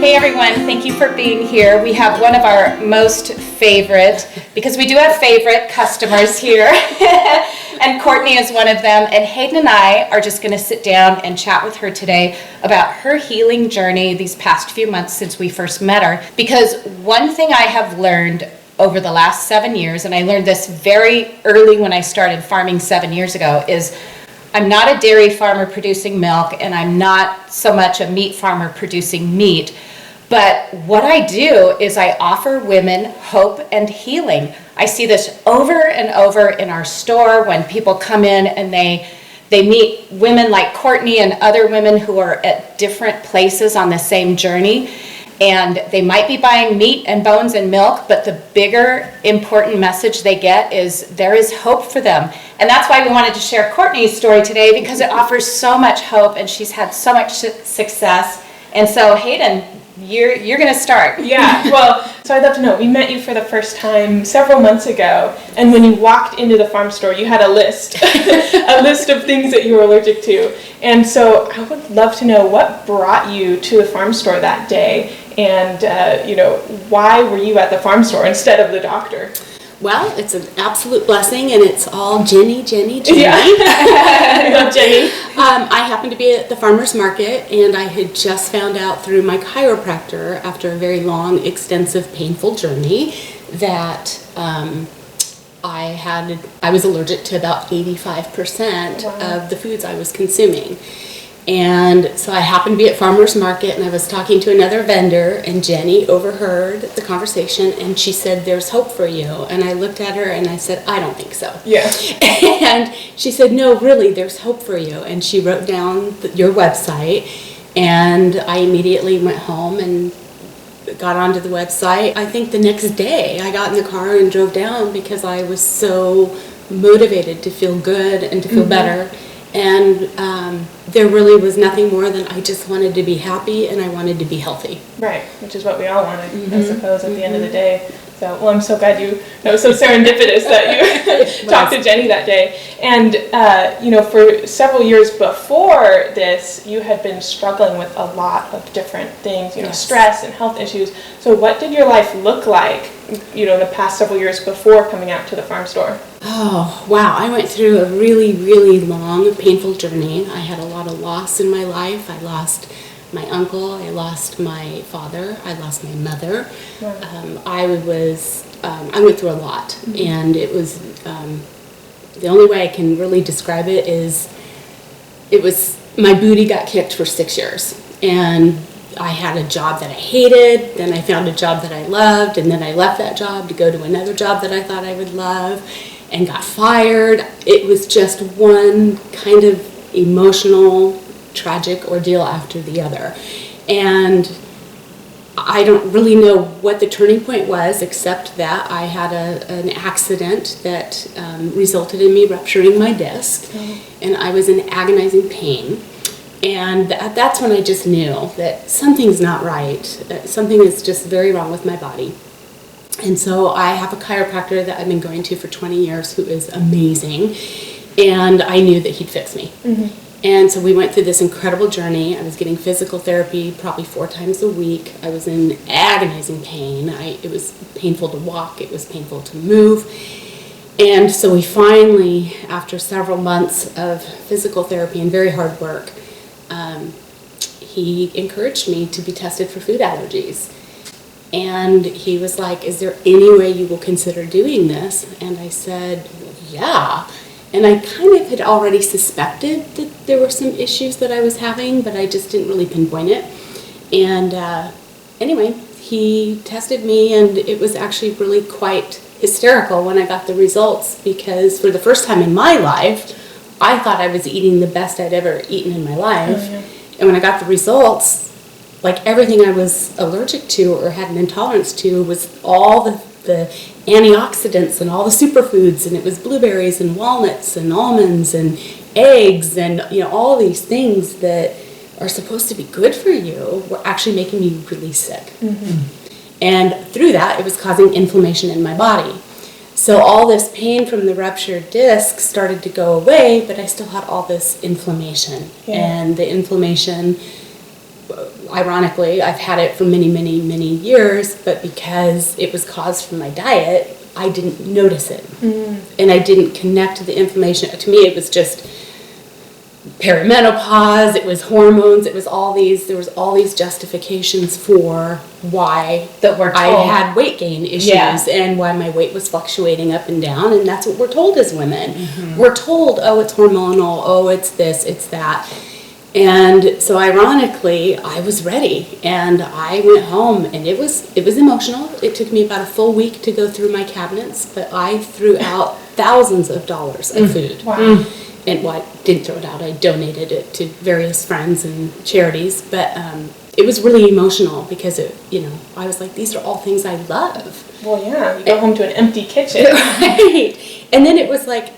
Hey everyone, thank you for being here. We have one of our most favorite, because we do have favorite customers here, and Courtney is one of them, and Hayden and I are just going to sit down and chat with her today about her healing journey these past few months since we first met her, because one thing I have learned over the last 7 years, and I learned this very early when I started farming 7 years ago, is I'm not a dairy farmer producing milk, and I'm not so much a meat farmer producing meat. But what I do is I offer women hope and healing. I see this over and over in our store when people come in and they meet women like Courtney and other women who are at different places on the same journey. And they might be buying meat and bones and milk, but the bigger important message they get is there is hope for them. And that's why we wanted to share Courtney's story today, because it offers so much hope and she's had so much success. And so Hayden, you're going to start. Yeah, well, so I'd love to know, we met you for the first time several months ago, and when you walked into the farm store, you had a list, a list of things that you were allergic to. And so I would love to know what brought you to the farm store that day, and why were you at the farm store instead of the doctor? Well, it's an absolute blessing, and it's all Jenny. Yeah. I love Jenny. I happened to be at the farmer's market, and I had just found out through my chiropractor, after a very long, extensive, painful journey, that I was allergic to about 85% of the foods I was consuming. And so I happened to be at farmer's market, and I was talking to another vendor, and Jenny overheard the conversation, and she said, "There's hope for you." And I looked at her and I said, "I don't think so." Yeah. And she said, "No, really, there's hope for you." And she wrote down your website, and I immediately went home and got onto the website. I think the next day I got in the car and drove down because I was so motivated to feel good and to feel better. And there really was nothing more than I just wanted to be happy and I wanted to be healthy. Right, which is what we all wanted, I suppose, at the end of the day. So, well, I'm so glad it was so serendipitous that you talked to Jenny that day. And, for several years before this, you had been struggling with a lot of different things, stress and health issues. So what did your life look like, in the past several years before coming out to the farm store? Oh, wow. I went through a really, really long, painful journey. I had a lot of loss in my life. I lost my uncle, I lost my father, I lost my mother. Wow. I went through a lot, and it was, the only way I can really describe it is, my booty got kicked for 6 years, and I had a job that I hated, then I found a job that I loved, and then I left that job to go to another job that I thought I would love, and got fired. It was just one kind of emotional, tragic ordeal after the other. And I don't really know what the turning point was, except that I had an accident that resulted in me rupturing my disc, and I was in agonizing pain. And that's when I just knew that something's not right. Something is just very wrong with my body. And so I have a chiropractor that I've been going to for 20 years who is amazing, and I knew that he'd fix me. And so we went through this incredible journey. I was getting physical therapy probably 4 times a week. I was in agonizing pain. It was painful to walk. It was painful to move. And so we finally, after several months of physical therapy and very hard work, he encouraged me to be tested for food allergies. And he was like, "Is there any way you will consider doing this?" And I said, "Yeah." And I kind of had already suspected that there were some issues that I was having, but I just didn't really pinpoint it. And anyway, he tested me, and it was actually really quite hysterical when I got the results, because for the first time in my life, I thought I was eating the best I'd ever eaten in my life. Oh, yeah. And when I got the results, like everything I was allergic to or had an intolerance to was all the antioxidants and all the superfoods, and it was blueberries and walnuts and almonds and eggs and all these things that are supposed to be good for you were actually making me really sick. And through that, it was causing inflammation in my body. So all this pain from the ruptured disc started to go away, but I still had all this inflammation. And the inflammation ironically, I've had it for many, many, many years, but because it was caused from my diet, I didn't notice it. And I didn't connect the information. To me, it was just perimenopause, it was hormones, there was all these justifications for why That we're I told. had weight gain issues Yeah. and why my weight was fluctuating up and down, and that's what we're told as women. We're told, oh, it's hormonal, oh, it's this, it's that. And so ironically, I was ready, and I went home, and it was emotional. It took me about a full week to go through my cabinets, but I threw out thousands of dollars of food. Wow. And I didn't throw it out, I donated it to various friends and charities, but it was really emotional because I was like, these are all things I love. Well, yeah, you go home to an empty kitchen. Right. And then it was like,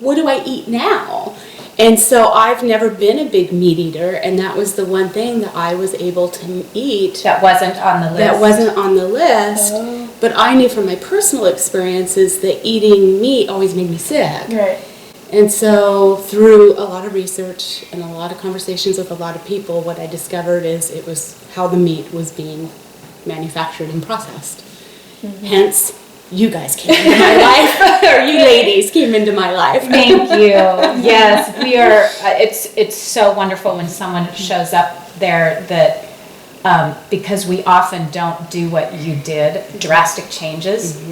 what do I eat now? And so I've never been a big meat eater, and that was the one thing that I was able to eat That wasn't on the list. that wasn't on the list. Oh. But I knew from my personal experiences that eating meat always made me sick. Right. And so through a lot of research and a lot of conversations with a lot of people, what I discovered is it was how the meat was being manufactured and processed. Hence, you guys came into my life, or you ladies came into my life. Thank you. Yes, we are. It's so wonderful when someone shows up there that because we often don't do what you did, drastic changes.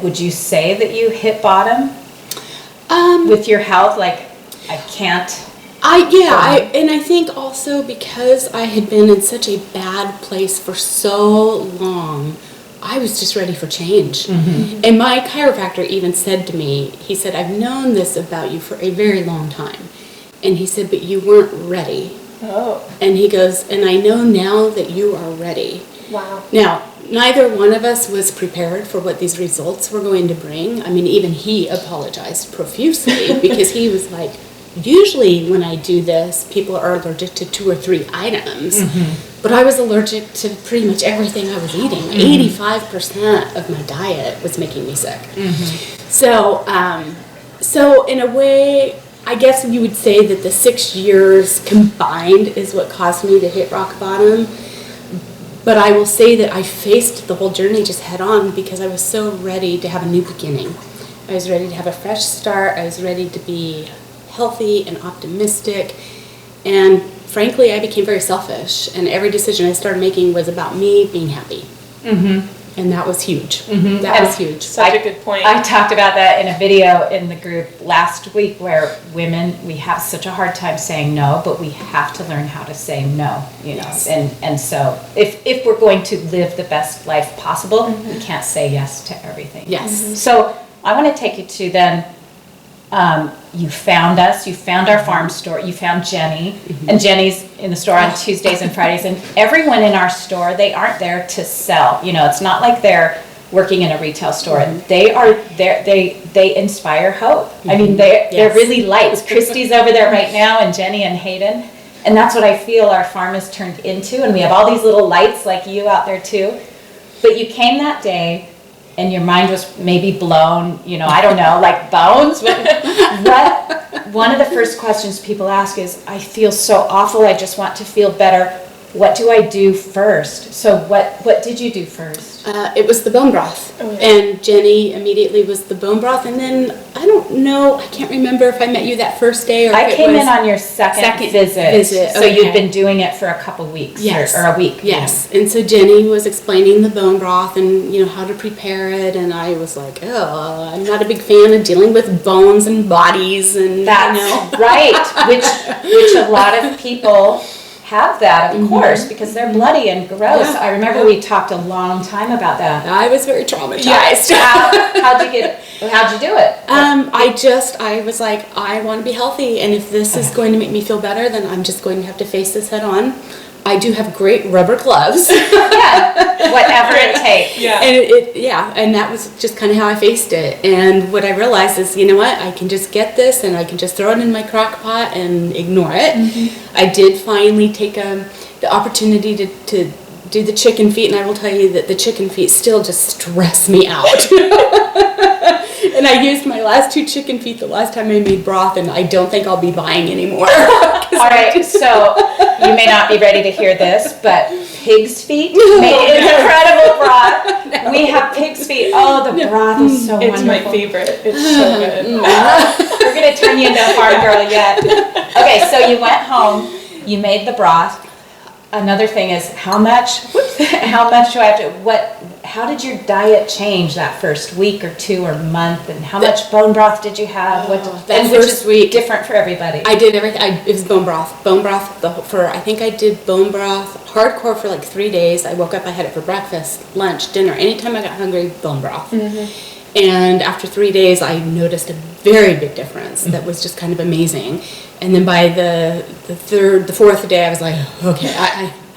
Would you say that you hit bottom with your health? Like, I can't. And I think also because I had been in such a bad place for so long, I was just ready for change. And my chiropractor even said to me, he said, I've known this about you for a very long time. And he said, but you weren't ready. Oh, And he goes, and I know now that you are ready. wow. Now, neither one of us was prepared for what these results were going to bring. I mean, even he apologized profusely because he was like, usually when I do this, people are allergic to 2 or 3 items. But I was allergic to pretty much everything I was eating. 85% of my diet was making me sick. So in a way, I guess you would say that the 6 years combined is what caused me to hit rock bottom. But I will say that I faced the whole journey just head on because I was so ready to have a new beginning. I was ready to have a fresh start. I was ready to be healthy and optimistic. And frankly, I became very selfish. And every decision I started making was about me being happy. And that was huge. That was huge. Such a good point. I talked about that in a video in the group last week where women, we have such a hard time saying no, but we have to learn how to say no, Yes. And so if we're going to live the best life possible, we can't say yes to everything. Yes. So I want to take you to then, you found us, you found our farm store, you found Jenny, and Jenny's in the store on Tuesdays and Fridays, and everyone in our store, they aren't there to sell. It's not like they're working in a retail store. They are there, they inspire hope. I mean, they're really lights. Christy's over there right now, and Jenny and Hayden, and that's what I feel our farm has turned into, and we have all these little lights like you out there too. But you came that day, and your mind was maybe blown, I don't know, like bones. One of the first questions people ask is, I feel so awful, I just want to feel better. What do I do first? So what did you do first? It was the bone broth. Oh, yeah. And Jenny immediately was the bone broth. And then, I don't know, I can't remember if I met you that first day or if I it came was in on your second visit. So okay. you'd been doing it for a couple weeks or a week. Yes. And so Jenny was explaining the bone broth and, how to prepare it. And I was like, oh, I'm not a big fan of dealing with bones and bodies and, That's right, which a lot of people have that, of course, because they're bloody and gross. Yeah. I remember we talked a long time about that. I was very traumatized. How'd you do it? I was like, I want to be healthy, and if this is going to make me feel better, then I'm just going to have to face this head on. I do have great rubber gloves. Yeah, whatever it takes. Yeah. And that was just kind of how I faced it. And what I realized is, you know what, I can just get this and I can just throw it in my crock pot and ignore it. I did finally take the opportunity to do the chicken feet, and I will tell you that the chicken feet still just stress me out. And I used my last 2 chicken feet the last time I made broth, and I don't think I'll be buying anymore. All right, so you may not be ready to hear this, but pig's feet made incredible broth. We have pig's feet. Oh, the broth is so It's wonderful. my favorite. It's so good. We're going to turn you into a farm girl yet. Okay, so you went home, you made the broth. Another thing is how much do I have to, how did your diet change that first week or 2 or month, and how much bone broth did you have? That which first is week, different for everybody. I did everything. It was bone broth. I think I did bone broth hardcore for like 3 days. I woke up, I had it for breakfast, lunch, dinner. Anytime I got hungry, bone broth. And after 3 days, I noticed a very big difference that was just kind of amazing. And then by the 4th day, I was like, okay,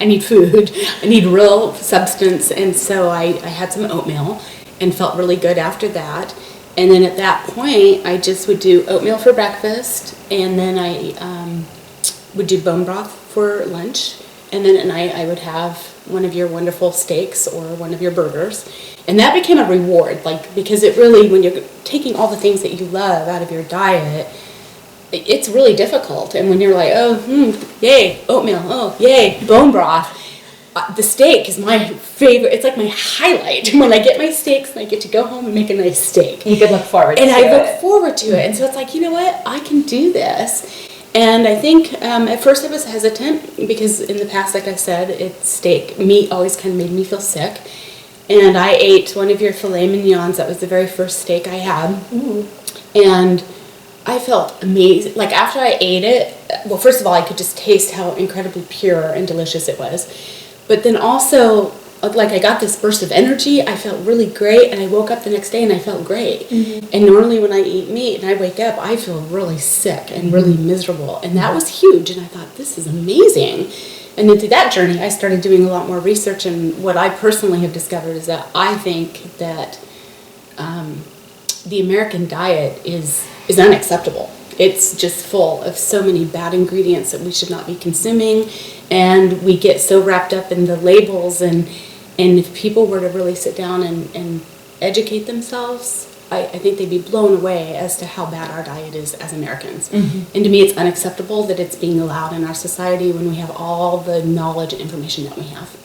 I need food. I need real substance. And so I had some oatmeal and felt really good after that. And then at that point, I just would do oatmeal for breakfast, and then I would do bone broth for lunch. And then at night, I would have one of your wonderful steaks or one of your burgers. And that became a reward, because it really, when you're taking all the things that you love out of your diet, it's really difficult. And when you're like, yay, oatmeal, oh, yay, bone broth. The steak is my favorite. It's like my highlight. When I get my steaks and I get to go home and make a nice steak. You could look forward to it. And I look forward to it. And so it's like, you know what? I can do this. And I think at first I was hesitant because in the past, like I said, meat always kind of made me feel sick. And I ate one of your filet mignons. That was the very first steak I had. And I felt amazing. Like after I ate it, well, first of all, I could just taste how incredibly pure and delicious it was. But then also, like I got this burst of energy. I felt really great, and I woke up the next day and I felt great. And normally when I eat meat and I wake up, I feel really sick and really miserable. And that was huge. And I thought, this is amazing. And then through that journey, I started doing a lot more research. And what I personally have discovered is that I think that the American diet is unacceptable. It's just full of so many bad ingredients that we should not be consuming, and we get so wrapped up in the labels, and if people were to really sit down and educate themselves, I think they'd be blown away as to how bad our diet is as Americans. And to me, it's unacceptable that it's being allowed in our society when we have all the knowledge and information that we have.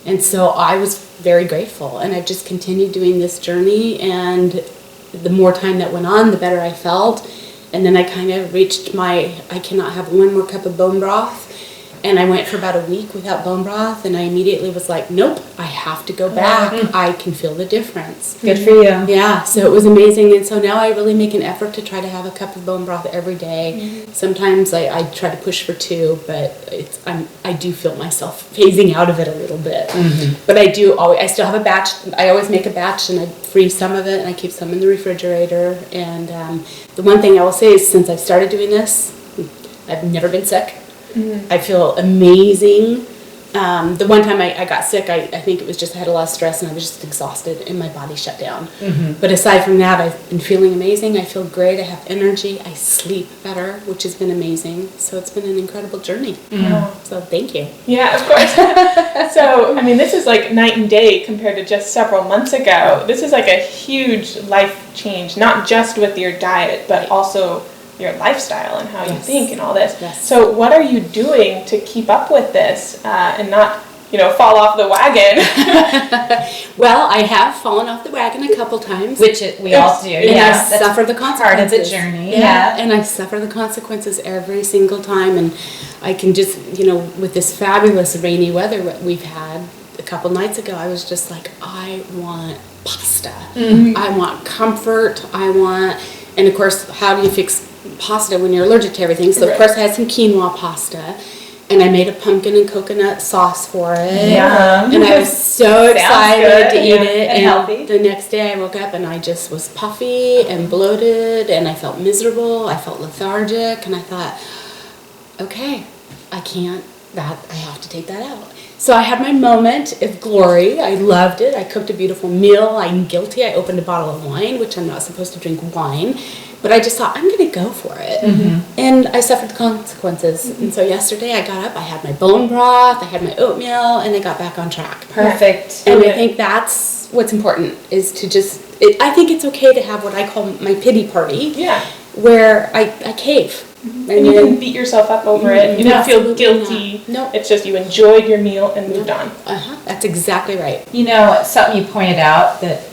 And so I was very grateful, and I've just continued doing this journey, and the more time that went on, the better I felt. And then I kind of reached I cannot have one more cup of bone broth. And I went for about a week without bone broth, and I immediately was like, nope, I have to go back. I can feel the difference. Good for you. Yeah, so it was amazing. And so now I really make an effort to try to have a cup of bone broth every day. Sometimes I try to push for 2, but I do feel myself phasing out of it a little bit. But I still have a batch. I always make a batch, and I freeze some of it, and I keep some in the refrigerator. And the one thing I will say is, since I've started doing this, I've never been sick. I feel amazing. The one time I got sick, I think it was just I had a lot of stress and I was just exhausted and my body shut down. But aside from that, I've been feeling amazing. I feel great. I have energy. I sleep better, which has been amazing. So it's been an incredible journey. So thank you. Yeah, of course. So, I mean, this is like night and day compared to just several months ago. This is like a huge life change, not just with your diet, but also your lifestyle and how you think and all this. So what are you doing to keep up with this and not, fall off the wagon? Well, I have fallen off the wagon a couple times. Which we all do. And I suffer the consequences. Part of the journey. And I suffer the consequences every single time. And I can just, with this fabulous rainy weather that we've had a couple nights ago, I was just like, I want pasta. I want comfort. And of course, how do you fix pasta when you're allergic to everything? So of course I had some quinoa pasta, and I made a pumpkin and coconut sauce for it. And I was so excited to eat it. And healthy. The next day I woke up and I just was puffy and bloated, and I felt miserable. I felt lethargic, and I thought, okay, I have to take that out. So I had my moment of glory. I loved it. I cooked a beautiful meal. I'm guilty. I opened a bottle of wine, which I'm not supposed to drink wine. But I just thought, I'm going to go for it. And I suffered the consequences. And so yesterday I got up, I had my bone broth, I had my oatmeal, and I got back on track. Perfect. And I think that's what's important, is to just I think it's okay to have what I call my pity party. Yeah. Where I cave. And you didn't beat yourself up over it. You didn't feel guilty. No. It's just you enjoyed your meal and moved on. That's exactly right. You know, something you pointed out that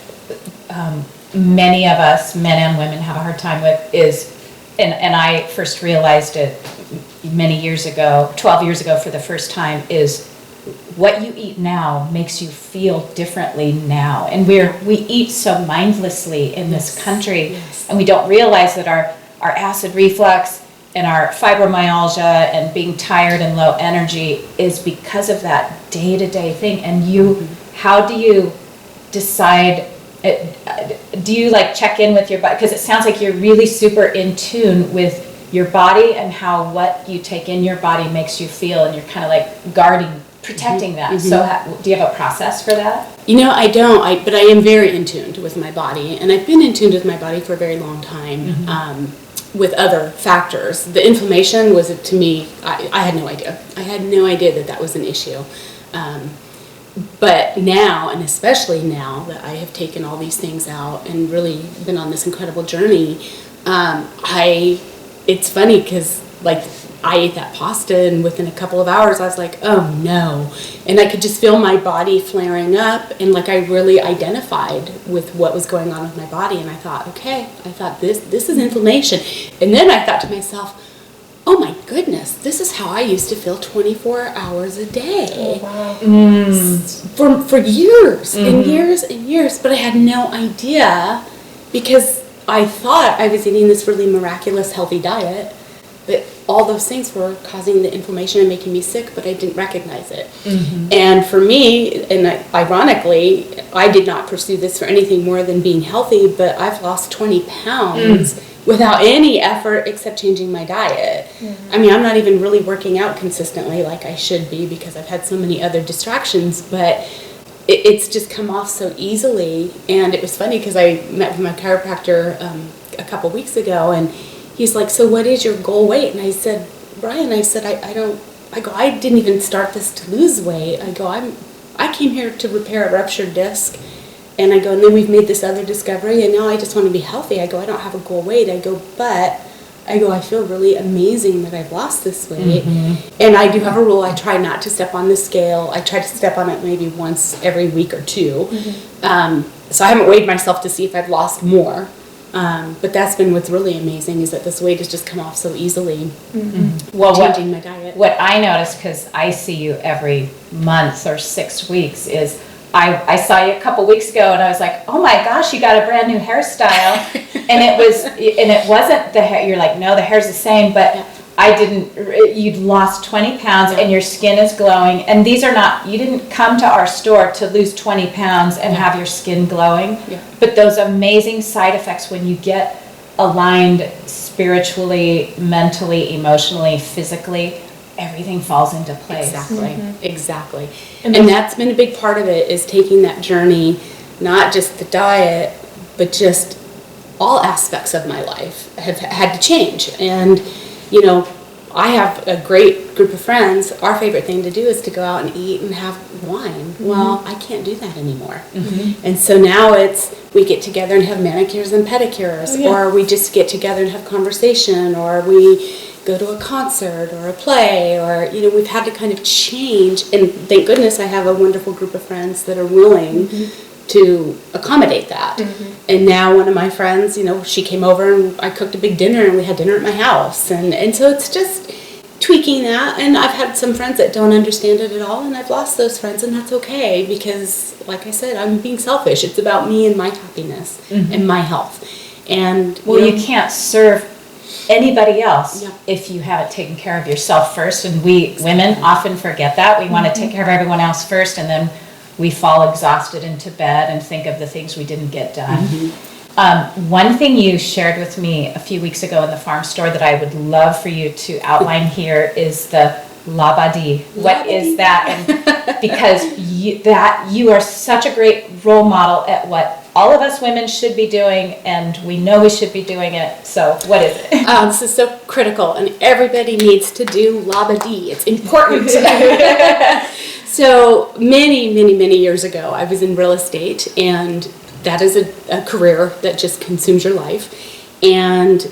many of us, men and women, have a hard time with is, and I first realized it many years ago, 12 years ago for the first time, is what you eat now makes you feel differently now. And we eat so mindlessly in this country, and we don't realize that our acid reflux and our fibromyalgia and being tired and low energy is because of that day-to-day thing. And how do you decide, do you like check in with your body? Because it sounds like you're really super in tune with your body and how what you take in your body makes you feel, and you're kind of like guarding, protecting that. So do you have a process for that? You know, I don't, but I am very in tune with my body, and I've been in tune with my body for a very long time. With other factors. The inflammation was, to me, I had no idea. I had no idea that was an issue. But now, and especially now that I have taken all these things out and really been on this incredible journey, it's funny because like I ate that pasta and within a couple of hours I was like, oh no. And I could just feel my body flaring up, and like I really identified with what was going on with my body, and I thought, okay, this is inflammation. And then I thought to myself, oh my goodness, this is how I used to feel 24 hours a day. Oh, wow. For years and years and years, but I had no idea because I thought I was eating this really miraculous healthy diet, but all those things were causing the inflammation and making me sick, but I didn't recognize it. And for me, and ironically, I did not pursue this for anything more than being healthy, but I've lost 20 pounds without any effort except changing my diet. I mean, I'm not even really working out consistently like I should be because I've had so many other distractions, but it's just come off so easily. And it was funny because I met with my chiropractor a couple weeks ago, and he's like, so what is your goal weight? And I said, Brian, I didn't even start this to lose weight. I came here to repair a ruptured disc. And I go, and then we've made this other discovery, and now I just want to be healthy. I go, I don't have a goal weight. I go, I feel really amazing that I've lost this weight. And I do have a rule. I try not to step on the scale. I try to step on it maybe once every week or two. So I haven't weighed myself to see if I've lost more. But that's been what's really amazing, is that this weight has just come off so easily. Well, changing my diet. What I noticed, because I see you every month or 6 weeks, is I saw you a couple weeks ago and I was like, oh my gosh, you got a brand new hairstyle. and it wasn't the hair. You're like, no, the hair's the same, but you'd lost 20 pounds and your skin is glowing. And these are not, you didn't come to our store to lose 20 pounds and have your skin glowing. But those amazing side effects when you get aligned spiritually, mentally, emotionally, physically, everything falls into place. Exactly. And that's been a big part of it, is taking that journey, not just the diet, but just all aspects of my life have had to change. And, you know, I have a great group of friends. Our favorite thing to do is to go out and eat and have wine. Well, I can't do that anymore. And so now we get together and have manicures and pedicures, or we just get together and have conversation, or we go to a concert or a play, or, you know, we've had to kind of change. And thank goodness I have a wonderful group of friends that are willing to accommodate that. And now one of my friends, you know, she came over and I cooked a big dinner and we had dinner at my house. And so it's just tweaking that. And I've had some friends that don't understand it at all, and I've lost those friends, and that's okay, because like I said, I'm being selfish. It's about me and my happiness and my health. And you can't serve anybody else if you haven't taken care of yourself first. And we women often forget that. We want to take care of everyone else first, and then we fall exhausted into bed and think of the things we didn't get done. One thing you shared with me a few weeks ago in the farm store that I would love for you to outline here is the labadi. What is that? And because you are such a great role model at what all of us women should be doing, and we know we should be doing it. So what is it? This is so critical, and everybody needs to do labadi. It's important. So many years ago, I was in real estate, and that is a career that just consumes your life. And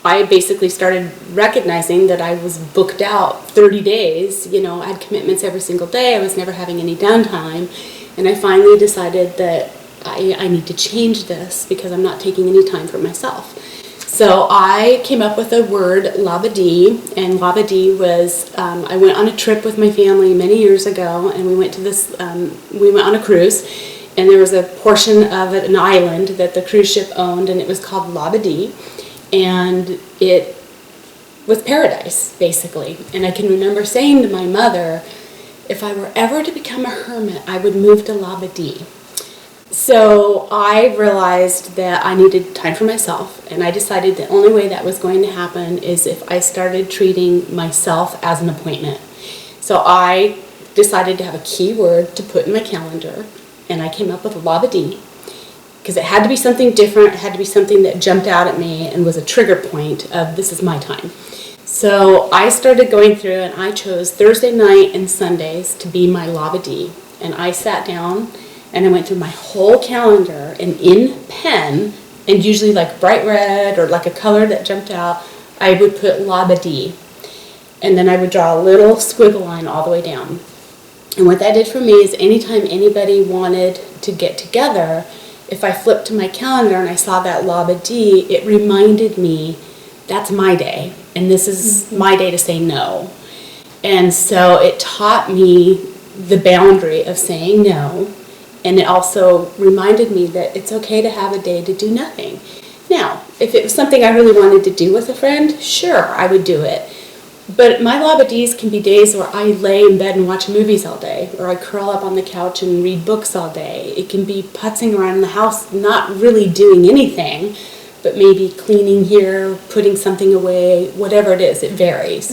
I basically started recognizing that I was booked out 30 days. You know, I had commitments every single day. I was never having any downtime. And I finally decided that I need to change this because I'm not taking any time for myself. So I came up with a word, labadee, and labadee was, I went on a trip with my family many years ago, and we went to we went on a cruise, and there was a portion of an island that the cruise ship owned, and it was called Labadee, and it was paradise, basically. And I can remember saying to my mother, if I were ever to become a hermit, I would move to Labadee. So I realized that I needed time for myself, and I decided the only way that was going to happen is if I started treating myself as an appointment. So I decided to have a key word to put in my calendar, and I came up with Labadee, because it had to be something different. It had to be something that jumped out at me and was a trigger point of this is my time. So I started going through, and I chose Thursday night and Sundays to be my Labadee, and I sat down and I went through my whole calendar, and in pen, and usually like bright red or like a color that jumped out, I would put Labadee. And then I would draw a little squiggle line all the way down. And what that did for me is anytime anybody wanted to get together, if I flipped to my calendar and I saw that Labadee, it reminded me that's my day, and this is my day to say no. And so it taught me the boundary of saying no. And it also reminded me that it's okay to have a day to do nothing. Now, if it was something I really wanted to do with a friend, sure, I would do it. But my Labadees can be days where I lay in bed and watch movies all day, or I curl up on the couch and read books all day. It can be putzing around the house, not really doing anything, but maybe cleaning here, putting something away, whatever it is, it varies.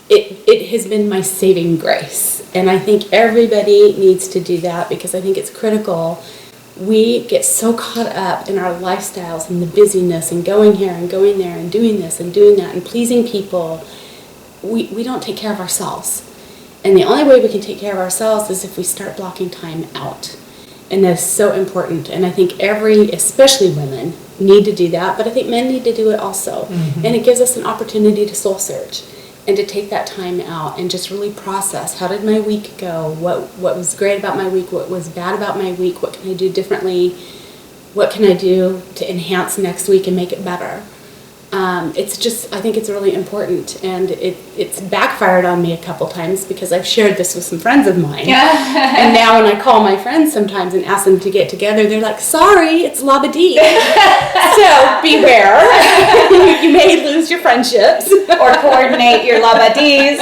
It has been my saving grace, and I think everybody needs to do that because I think it's critical. We get so caught up in our lifestyles and the busyness and going here and going there and doing this and doing that and pleasing people. We don't take care of ourselves, and the only way we can take care of ourselves is if we start blocking time out, and that's so important. And I think especially women, need to do that, but I think men need to do it also. And it gives us an opportunity to soul search and to take that time out and just really process, how did my week go? What was great about my week? What was bad about my week? What can I do differently? What can I do to enhance next week and make it better? I think it's really important, and it's backfired on me a couple times because I've shared this with some friends of mine. And now when I call my friends sometimes and ask them to get together, they're like, sorry, it's Labadee. So beware. You may lose your friendships. Or coordinate your Labadees.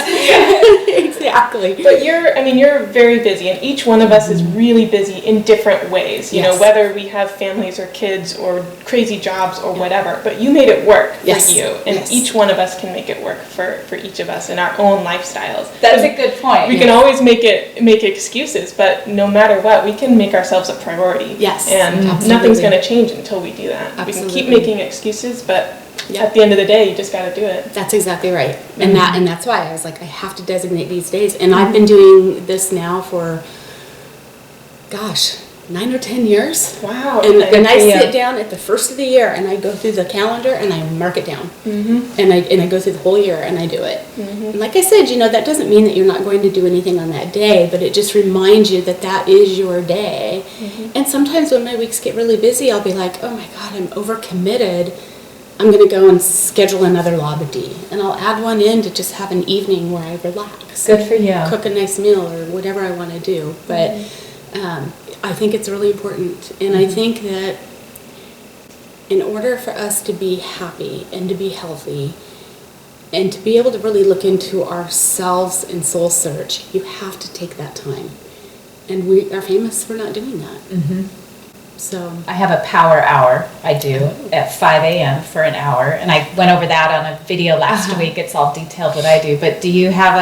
Exactly. But you're very busy, and each one of us is really busy in different ways, you know, whether we have families or kids or crazy jobs or whatever, but you made it work for you, and each one of us can make it work for each of us in our own lifestyles. That's a good point. We can always make excuses, but no matter what, we can make ourselves a priority. Yes, and absolutely. Nothing's going to change until we do that. Absolutely. We can keep making excuses, but at the end of the day, you just got to do it. That's exactly right. And that's why I was like, I have to designate these days. And I've been doing this now for, 9 or 10 years. Wow. And I sit down at the first of the year and I go through the calendar and I mark it down. And I go through the whole year and I do it. And like I said, that doesn't mean that you're not going to do anything on that day, but it just reminds you that that is your day. And sometimes when my weeks get really busy, I'll be like, oh my God, I'm overcommitted. I'm going to go and schedule another Labadee, and I'll add one in to just have an evening where I relax. Good for you. Cook a nice meal or whatever I want to do. But I think it's really important, and I think that in order for us to be happy and to be healthy and to be able to really look into ourselves and soul search, you have to take that time. And we are famous for not doing that. So I have a power hour, I do, at 5 a.m. for an hour. And I went over that on a video last week. It's all detailed what I do. But do you have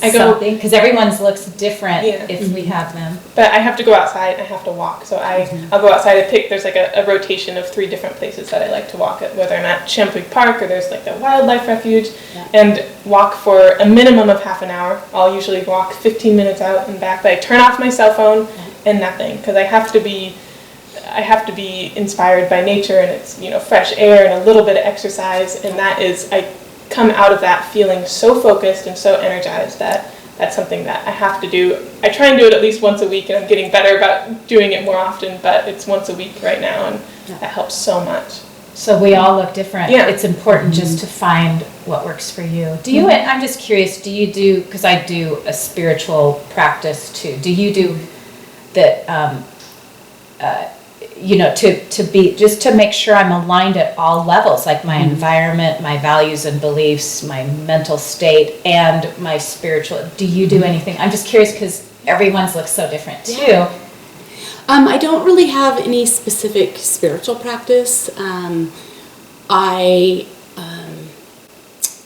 a something? Because everyone's looks different Yeah. if we have them. But I have to go outside, I have to walk. So I'll go outside and pick, there's like a rotation of 3 different places that I like to walk at, whether I'm at Champlain Park or there's like the wildlife refuge, and walk for a minimum of half an hour. I'll usually walk 15 minutes out and back, but I turn off my cell phone and nothing, because I have to be inspired by nature, and it's, fresh air and a little bit of exercise, and I come out of that feeling so focused and so energized that that's something that I have to do. I try and do it at least once a week, and I'm getting better about doing it more often, but it's once a week right now, and that helps so much. So we all look different. Yeah. It's important just to find what works for you. Do you, I'm just curious, do you do, because I do a spiritual practice too, do you do that, to be, just to make sure I'm aligned at all levels, like my environment, my values and beliefs, my mental state, and my spiritual, do you do anything? I'm just curious because everyone's looks so different too. I don't really have any specific spiritual practice.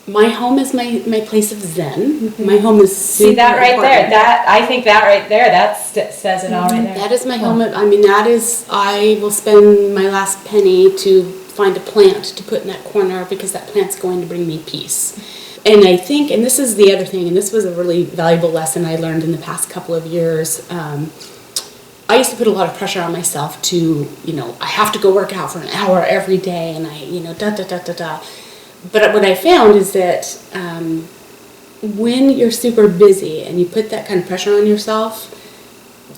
My home is my place of zen. My home is super See that right important. there? I think that right there, says it all right there. That is my home. I will spend my last penny to find a plant to put in that corner, because that plant's going to bring me peace. And I think, and this is the other thing, and this was a really valuable lesson I learned in the past couple of years. I used to put a lot of pressure on myself to, I have to go work out for an hour every day, and But what I found is that when you're super busy and you put that kind of pressure on yourself,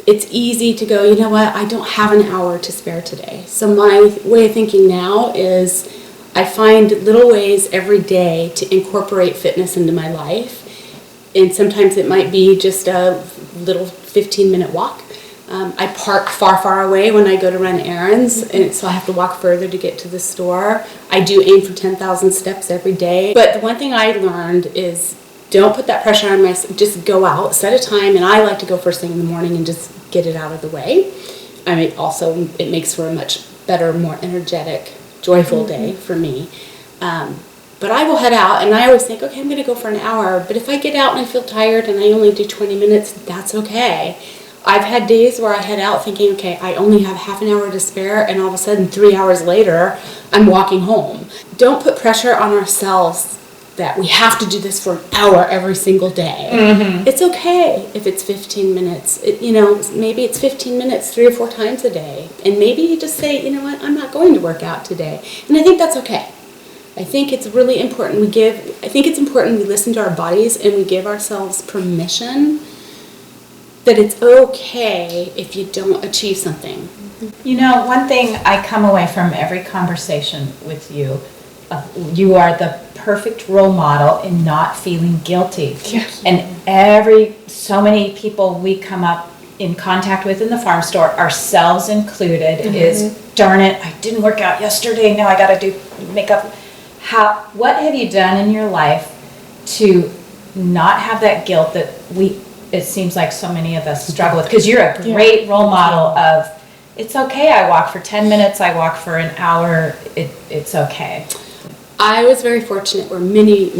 it's easy to go, you know what, I don't have an hour to spare today. So my way of thinking now is I find little ways every day to incorporate fitness into my life. And sometimes it might be just a little 15-minute walk. I park far away when I go to run errands, and so I have to walk further to get to the store. I do aim for 10,000 steps every day. But the one thing I learned is don't put that pressure on myself. Just go out, set a time, and I like to go first thing in the morning and just get it out of the way. I mean, also, it makes for a much better, more energetic, joyful day for me. But I will head out, and I always think, okay, I'm going to go for an hour. But if I get out and I feel tired and I only do 20 minutes, that's okay. I've had days where I head out thinking, okay, I only have half an hour to spare, and all of a sudden 3 hours later, I'm walking home. Don't put pressure on ourselves that we have to do this for an hour every single day. It's okay if it's 15 minutes. Maybe it's 15 minutes 3 or 4 times a day. And maybe you just say, you know what, I'm not going to work out today. And I think that's okay. I think it's really important we listen to our bodies, and we give ourselves permission that it's okay if you don't achieve something. One thing I come away from every conversation with you, you are the perfect role model in not feeling guilty. And so many people we come up in contact with in the farm store, ourselves included, is, darn it, I didn't work out yesterday, now I gotta do makeup. What have you done in your life to not have that guilt that it seems like so many of us struggle with? Because you're a great role model of, it's okay, I walk for 10 minutes, I walk for an hour, it's okay. I was very fortunate where many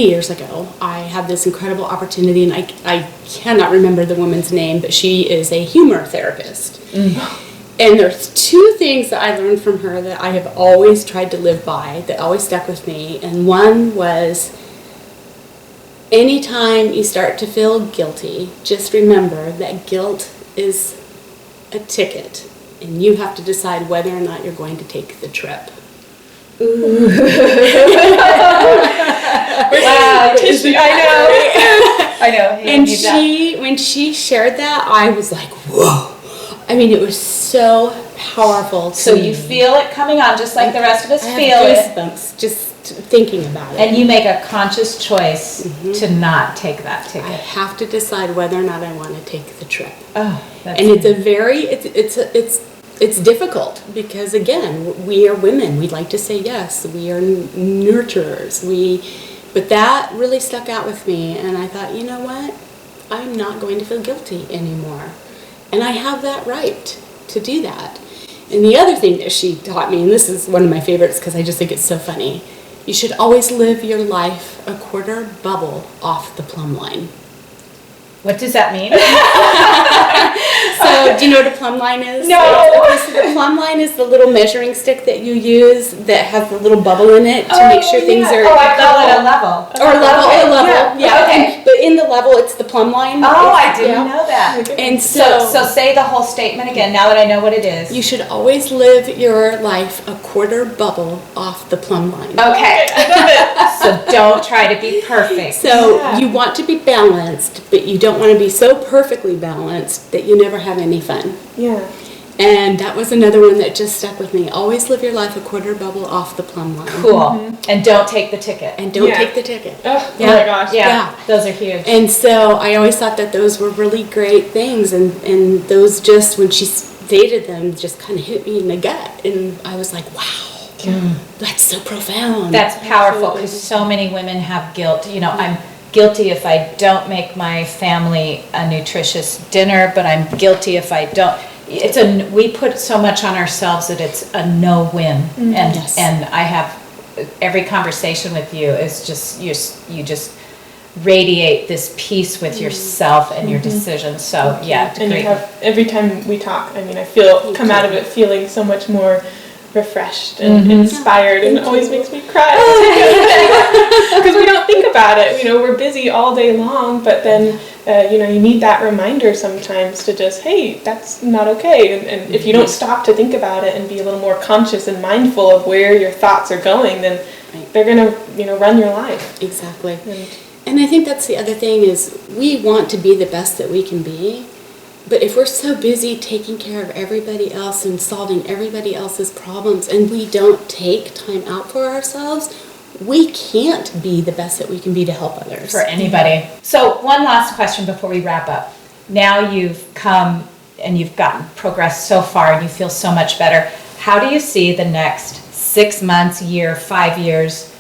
years ago, I had this incredible opportunity, and I cannot remember the woman's name, but she is a humor therapist. And there's 2 things that I learned from her that I have always tried to live by, that always stuck with me. And one was, anytime you start to feel guilty, just remember that guilt is a ticket, and you have to decide whether or not you're going to take the trip. Ooh. Wow, tissue. I know. And when she shared that, I was like, whoa. I mean, it was so powerful. So you feel it coming on, just like the rest of us feel goosebumps just thinking about it. And you make a conscious choice to not take that ticket. I have to decide whether or not I want to take the trip. Oh, that's and it's difficult, because again, we are women. We like to say yes. We are nurturers. But that really stuck out with me, and I thought, you know what? I'm not going to feel guilty anymore. And I have that right to do that. And the other thing that she taught me, and this is one of my favorites because I just think it's so funny, you should always live your life a quarter bubble off the plumb line. What does that mean? So, do you know what a plumb line is? No. Okay, so the plumb line is the little measuring stick that you use that has the little bubble in it to make sure things are... Oh, I call it a level. Or level, yeah. Okay. But in the level, it's the plumb line. Oh, I It's- didn't yeah. know that. And So so, say the whole statement again, now that I know what it is. you should always live your life a quarter bubble off the plumb line. Okay. I love it. So don't try to be perfect. So Yeah. you want to be balanced, but you don't want to be so perfectly balanced that you never have any fun. Yeah. And that was another one that just stuck with me. Always live your life a quarter bubble off the plumb line. Cool. And don't take the ticket. And don't Yeah. take the ticket. Oh, Yeah. my gosh. Yeah, those are huge. And so I always thought that those were really great things, and those just, when she stated them, just kind of hit me in the gut. And I was like, wow, that's so profound. That's powerful because so many women have guilt. You know, I'm guilty if I don't make my family a nutritious dinner, but I'm guilty if I don't. We put so much on ourselves that it's a no-win. And Yes. and I have every conversation with you is just you just radiate this peace with yourself and your decisions. So yeah, And great. you have, every time we talk, I mean, I feel, come out of it feeling so much more refreshed and inspired, and it always makes me cry. Because we don't think about it. You know, we're busy all day long, but then, you know, you need that reminder sometimes to just, hey, that's not okay. And if you don't stop to think about it and be a little more conscious and mindful of where your thoughts are going, then they're going to, you know, run your life. Exactly. And And I think that's the other thing is we want to be the best that we can be. But if we're so busy taking care of everybody else and solving everybody else's problems and we don't take time out for ourselves, we can't be the best that we can be to help others. For anybody. So one last question before we wrap up. Now you've come and you've gotten progressed so far and you feel so much better. How do you see the next 6 months, year, 5 years?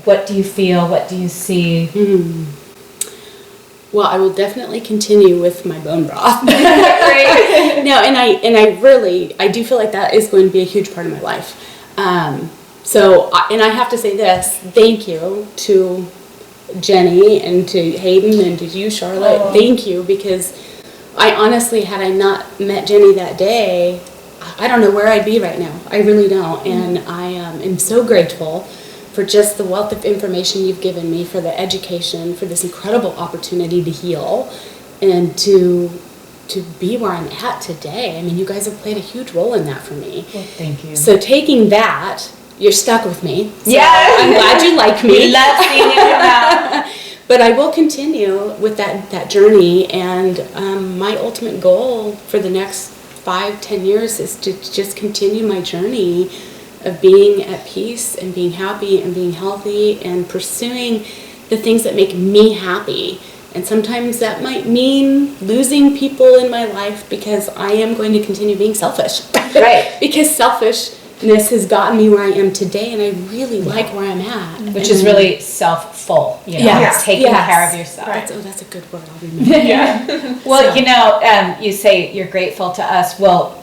What do you feel? What do you see? Well, I will definitely continue with my bone broth. Great. No, and I do feel like that is going to be a huge part of my life. And I have to say this, thank you to Jenny and to Hayden and to you, Charlotte. Oh. Thank you, because I honestly, had I not met Jenny that day, I don't know where I'd be right now. I really don't. And I am so grateful for just the wealth of information you've given me, for the education, for this incredible opportunity to heal and to be where I'm at today. I mean, you guys have played a huge role in that for me. Well, thank you. So taking that, you're stuck with me. So Yeah. I'm glad you like me. We love seeing you come out. But I will continue with that journey, and my ultimate goal for the next 5-10 years is to just continue my journey of being at peace and being happy and being healthy and pursuing the things that make me happy. And sometimes that might mean losing people in my life because I am going to continue being selfish. Right. Because selfishness has gotten me where I am today, and I really like where I'm at. Which is really self-full, you know, Yes, taking yes. care of yourself. That's a good word, I'll remember. yeah. Well, you know, you say you're grateful to us. Well,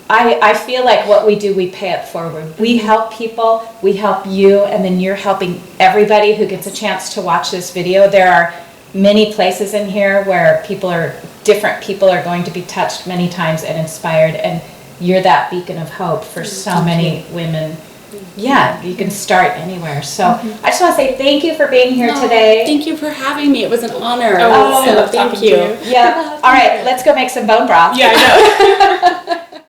I feel like what we do, we pay it forward. We help people, we help you, and then you're helping everybody who gets a chance to watch this video. There are many places in here where different people are going to be touched many times and inspired, and you're that beacon of hope for so many women. Yeah, you can start anywhere. So I just want to say thank you for being here No, today. Thank you for having me. It was an honor. Oh, I so love thank talking to you. you. Yeah. All right, let's go make some bone broth. Yeah, I know.